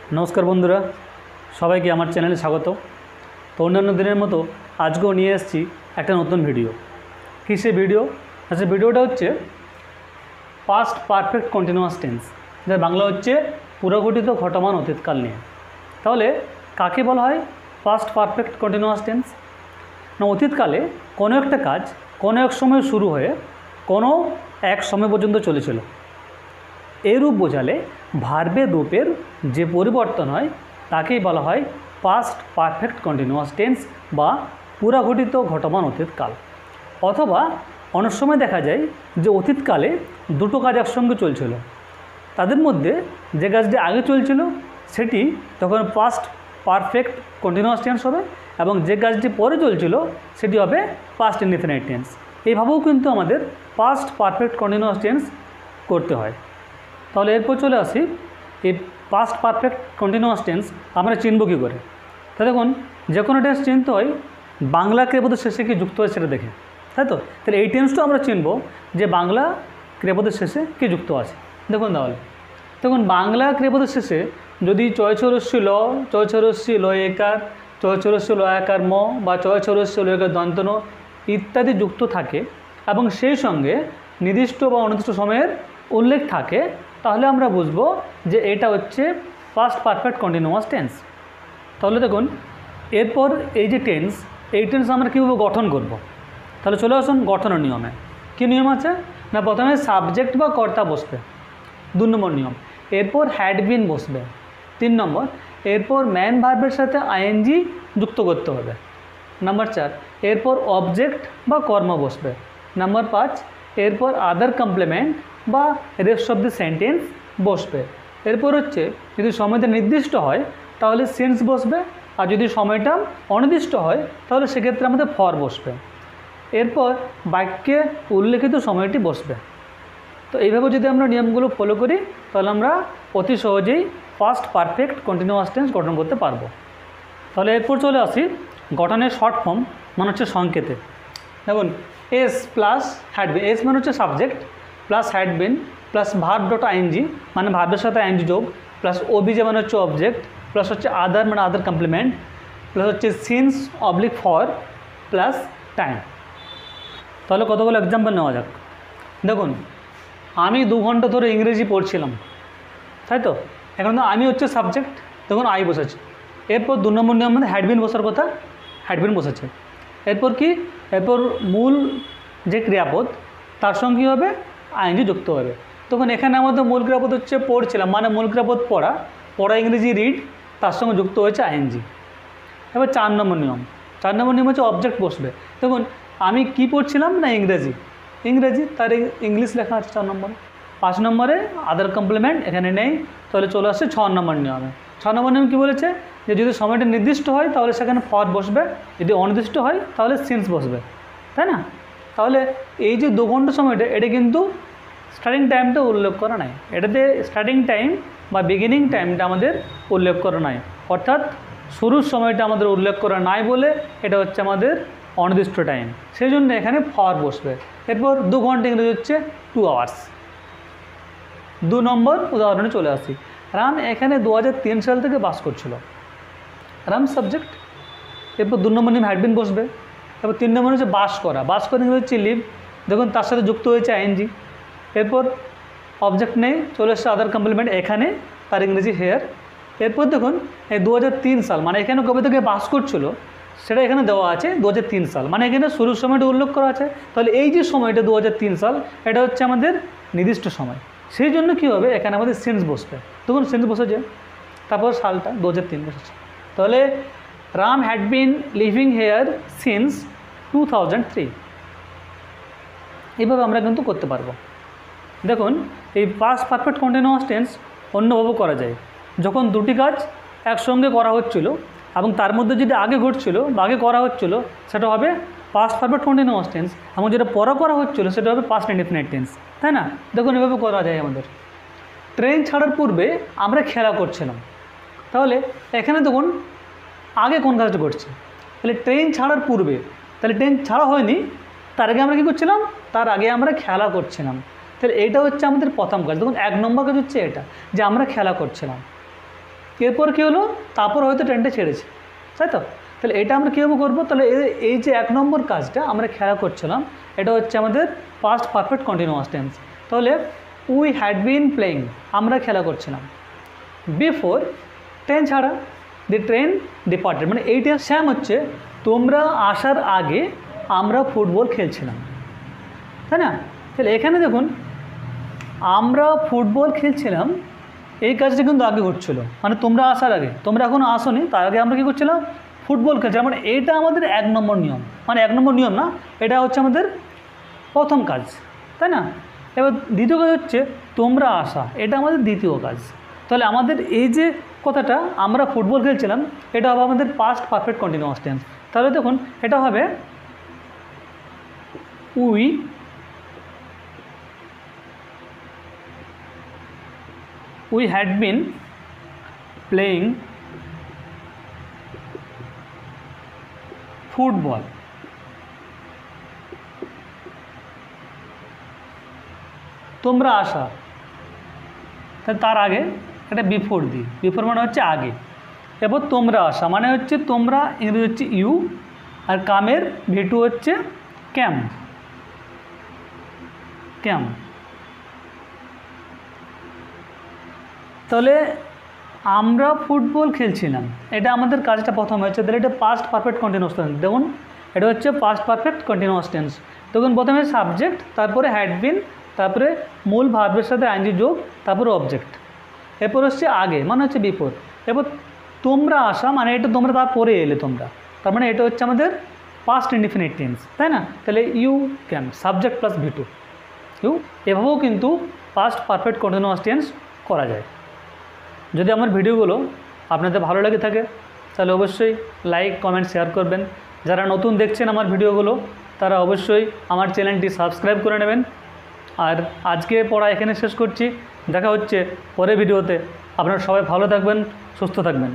नमस्कार बंधुरा सबाई के आमार चैनेले स्वागत। तो अन्यान्य दिनेर मतो आजकेও निये एसेछि एक नतून भिडियो। कि सेई भिडियो अच्छा भिडियोटा होच्छे पास्ट पारफेक्ट कन्टिन्यूअस टेंस, जार बांगला होच्छे पुरघटित घटमान अतीतकाल निये। ताहले काके बला हय पास्ट पारफेक्ट कन्टिन्यूअस टेंस? ना अतीतकाले कोनो एकटा काज कोनो एक समय शुरू हये कोनो एक समय पर्यन्त चलेछिलो, এই রূপ বোঝালে ভার্বের রূপের যে পরিবর্তন হয় তাকেই বলা হয় পাস্ট পারফেক্ট কন্টিনিউয়াস টেন্স বা পুরাঘটিত ঘটমান অতীতকাল। অথবা অনেক সময় দেখা যায় যে অতীতকালে দুটো কাজ একসঙ্গে চলছিল, তাদের মধ্যে যে কাজটি আগে চলছিল সেটি তখন পাস্ট পারফেক্ট কন্টিনিউয়াস টেন্স হবে এবং যে কাজটি পরে চলছিল সেটি হবে পাস্ট ইনডিফিনিট টেন্স। এইভাবেও কিন্তু আমাদের পাস্ট পারফেক্ট কন্টিনিউয়াস টেন্স করতে হয়। তাহলে এরপর চলে আসি এই পাস্ট পারফেক্ট কন্টিনিউয়াস টেন্স আমরা চিনব কী করে। তা দেখুন যে কোনো টেন্স চিনতে হয় বাংলা ক্রিয়াপদের শেষে কি যুক্ত হয় সেটা দেখে, তাই তো? তাহলে এই টেন্সটাও আমরা চিনব যে বাংলা ক্রিয়াপদের শেষে কি যুক্ত আছে। দেখুন তাহলে দেখুন বাংলা ক্রিয়াপদের শেষে যদি চয়ছরস্যি ল, চয়ছরস্যি ল একার, চয়ছরস্যি ল একার ম বা চয়ছরস্যি ল একার দন্ত ন ইত্যাদি যুক্ত থাকে এবং সেই সঙ্গে নির্দিষ্ট বা অনির্দিষ্ট সময়ের উল্লেখ থাকে, তাহলে আমরা বুঝবো যে এটা হচ্ছে পাস্ট পারফেক্ট কন্টিনিউয়াস টেন্স। তাহলে দেখুন এরপর এই যে টেন্স, এই টেন্স আমরা কীভাবে গঠন করব। তাহলে চলে আসুন গঠনের নিয়মে। কী নিয়ম আছে না, প্রথমে সাবজেক্ট বা কর্তা বসবে, 2 নম্বর নিয়ম। এরপর হ্যাড বিন বসবে, 3 নম্বর। এরপর ম্যান ভার্বের সাথে আইএনজি যুক্ত করতে হবে, নাম্বার 4। এরপর অবজেক্ট বা কর্ম বসবে, নাম্বার 5। এরপর আদার কমপ্লিমেন্ট বা রেস্ট অফ দ্য সেন্টেন্স বসবে। এরপর হচ্ছে যদি সময়টা নির্দিষ্ট হয় তাহলে সিন্স বসবে, আর যদি সময়টা অনির্দিষ্ট হয় তাহলে সেক্ষেত্রে আমাদের ফর বসবে। এরপর বাক্যে উল্লেখিত সময়টি বসবে। তো এইভাবে যদি আমরা নিয়মগুলো ফলো করি তাহলে আমরা অতি সহজেই পাস্ট পারফেক্ট কন্টিনিউয়াস টেন্স গঠন করতে পারবো। তাহলে এরপর চলে আসি গঠনের শর্ট ফর্ম, মানে হচ্ছে সংকেতে। দেখুন S plus had been, S মানে হচ্ছে subject plus had been plus verb dot ING মানে ভার্বের সাথে আইএনজি যোগ প্লাস ওবিজে মানে হচ্ছে অবজেক্ট প্লাস হচ্ছে আদার মানে আদার কমপ্লিমেন্ট প্লাস হচ্ছে since oblique for plus time. তাহলে কতগুলো এক্সাম্পল নেওয়া যাক। দেখুন আমি 2 ঘন্টা ধরে ইংরেজি পড়ছিলাম, তাই তো? এখন তো আমি হচ্ছে সাবজেক্ট, দেখুন আই বসেছে। এরপর 2 নম্বর নিয়ম মানে হ্যাড বিন বসার কথা, হ্যাড বিন বসেছে। এরপর কি, এরপর মূল যে ক্রিয়াপদ তার সঙ্গে কী হবে, আইএনজি যুক্ত হবে। তখন এখানে আমাদের মূল ক্রিয়াপদ হচ্ছে পড়ছিলাম, মানে মূল ক্রিয়াপদ পড়া, পড়া ইংরেজি রিড, তার সঙ্গে যুক্ত হয়েছে আইএনজি। এবার 4 নম্বর নিয়ম, 4 নম্বর নিয়ম হচ্ছে অবজেক্ট বসবে। দেখুন আমি কি পড়ছিলাম না ইংরেজি, ইংরেজি তার ইংলিশ লেখা আছে 4 নম্বরে। 5 নম্বরে আদার কমপ্লিমেন্ট এখানে নেই, তাহলে চলে আসছে 6 নম্বর নিয়মে। 6 নম্বর নিয়ম কী বলেছে যে যদি সময়টা নির্দিষ্ট হয় তাহলে সেখানে ফর বসবে, যদি অনির্দিষ্ট হয় তাহলে সিন্স বসবে, তাই না? তাহলে এই যে 2 ঘন্টা সময়টা এটা কিন্তু স্টার্টিং টাইমটা উল্লেখ করা নাই, এটাতে স্টার্টিং টাইম বা বিগিনিং টাইমটা আমাদের উল্লেখ করা নাই, অর্থাৎ শুরুর সময়টা আমাদের উল্লেখ করা নাই বলে এটা হচ্ছে আমাদের অনির্দিষ্ট টাইম, সেই জন্য এখানে ফর বসবে। এরপর 2 ঘন্টা ইংরেজি হচ্ছে 2 আওয়ার্স। 2 নম্বর উদাহরণে চলে আসি। রাম এখানে 2003 সাল থেকে বাস করছিল, রাম সাবজেক্ট। এরপর 2 নম্বর নিয়ম হ্যাড বিন বসবে। এরপর 3 নম্বর হচ্ছে বাস করা, বাস করা হচ্ছে লিভ, দেখুন তার সাথে যুক্ত হয়েছে আইএনজি। এরপর অবজেক্ট নেই, চলে এসছে আদার কমপ্লিমেন্ট, এখানে তার ইংরেজি হেয়ার। এরপর দেখুন এই 2003 সাল মানে এখানে কবে থেকে বাস করছিল সেটা এখানে দেওয়া আছে 2003 সাল, মানে এখানে শুরুর সময়টা উল্লেখ করা আছে। তাহলে এই যে সময়টা 2003 সাল এটা হচ্ছে আমাদের নির্দিষ্ট সময়, সেই জন্য কী হবে এখানে আমাদের সিন্স বসবে। দেখুন সিন্স বসেছে, তারপর সালটা 2003 বসেছে। তাহলে Ram had been living here since 2003। এইভাবে আমরা কিন্তু করতে পারবো। দেখুন এই পাস্ট পারফেক্ট কন্টিনিউয়াস টেন্স অন্যভাবে করা যায়, যখন দুটি কাজ একসঙ্গে করা হচ্ছিল এবং তার মধ্যে যদি আগে ঘটছিল বা আগে করা হচ্ছিল সেটা হবে পাস্ট পারফেক্ট কন্টিনিউয়াস টেন্স, এবং যেটা পরে করা হচ্ছিল সেটা হবে পাস্ট ইনডিফিনিট টেন্স, তাই না? দেখুন এভাবে করা যায় আমাদের। ট্রেন ছাড়ার পূর্বে আমরা খেলা করছিলাম, তাহলে এখানে দেখুন আগে কোন কাজটা ঘটছে, তাহলে ট্রেন ছাড়ার পূর্বে, তাহলে ট্রেন ছাড়া হয়নি, তার আগে আমরা কী করছিলাম, তার আগে আমরা খেলা করছিলাম। তাহলে এইটা হচ্ছে আমাদের প্রথম কাজ। দেখুন 1 নম্বর কাজ হচ্ছে এটা যে আমরা খেলা করছিলাম। এরপর কী হলো, তারপর হয়তো ট্রেনটা ছেড়েছে, তাই তো? তাহলে এটা আমরা কীভাবে করবো? তাহলে এই যে 1 নম্বর কাজটা আমরা খেলা করছিলাম, এটা হচ্ছে আমাদের পাস্ট পারফেক্ট কন্টিনিউয়াস টেন্স। তাহলে উই হ্যাড বিন প্লেইং, আমরা খেলা করছিলাম। বিফোর ট্রেন ছাড়া, দি ট্রেন ডিপার্টেড, মানে এইটা শ্যাম হচ্ছে তোমরা আসার আগে আমরা ফুটবল খেলছিলাম, তাই না? তাহলে এখানে দেখুন আমরা ফুটবল খেলছিলাম, এই কাজটা কিন্তু আগে ঘটছিল, মানে তোমরা আসার আগে, তোমরা এখনও আসোনি, তার আগে আমরা কী করছিলাম? ফুটবল খেলছিলাম। মানে এইটা আমাদের 1 নম্বর নিয়ম, মানে 1 নম্বর নিয়ম না, এটা হচ্ছে আমাদের প্রথম কাজ, তাই না? এবার দ্বিতীয় কাজ হচ্ছে তোমরা আসা, এটা আমাদের দ্বিতীয় কাজ। তাহলে আমাদের এই যে কথাটা আমরা ফুটবল খেলছিলাম, এটা হবে আমাদের পাস্ট পারফেক্ট কন্টিনিউয়াস টেন্স। তাহলে দেখুন এটা হবে we had been playing football. তোমরা আসা, তার আগে এটা বিফোর দিই, বিফোর মানে হচ্ছে আগে। এরপর তোমরা আসা মানে হচ্ছে তোমরা, ইংরেজি হচ্ছে ইউ, আর কামের ভিটু হচ্ছে ক্যাম, ক্যাম। তাহলে আমরা ফুটবল খেলছিলাম, এটা আমাদের কাজটা প্রথম হচ্ছে, তাহলে এটা পাস্ট পারফেক্ট কন্টিনিউয়াস টেন্স। দেখুন এটা হচ্ছে পাস্ট পারফেক্ট কন্টিনিউয়াস টেন্স। দেখুন প্রথমে সাবজেক্ট, তারপরে হ্যাড বিন, তারপরে মূল ভার্বের সাথে আইএনজি যোগ, তারপরে অবজেক্ট, এরপর হচ্ছে আগে মানে হচ্ছে বিফোর। এরপর তোমরা আসা মানে এটা তোমরা তারপরে এলে তোমরা, তার মানে এটা হচ্ছে আমাদের পাস্ট ইনডিফিনিট টেন্স, তাই না? তাহলে you came, subject plus V two you. এভাবেও কিন্তু পাস্ট পারফেক্ট কন্টিনিউয়াস টেন্স করা যায়। যদি আমার ভিডিওগুলো আপনাদের ভালো লাগে থাকে তাহলে অবশ্যই লাইক, কমেন্ট, শেয়ার করবেন। যারা নতুন দেখছেন আমার ভিডিওগুলো তারা অবশ্যই আমার চ্যানেলটি সাবস্ক্রাইব করে নেবেন। আর আজকে পড়া এখানে শেষ করছি, দেখা হচ্ছে পরের ভিডিওতে। আপনারা সবাই ভালো থাকবেন, সুস্থ থাকবেন।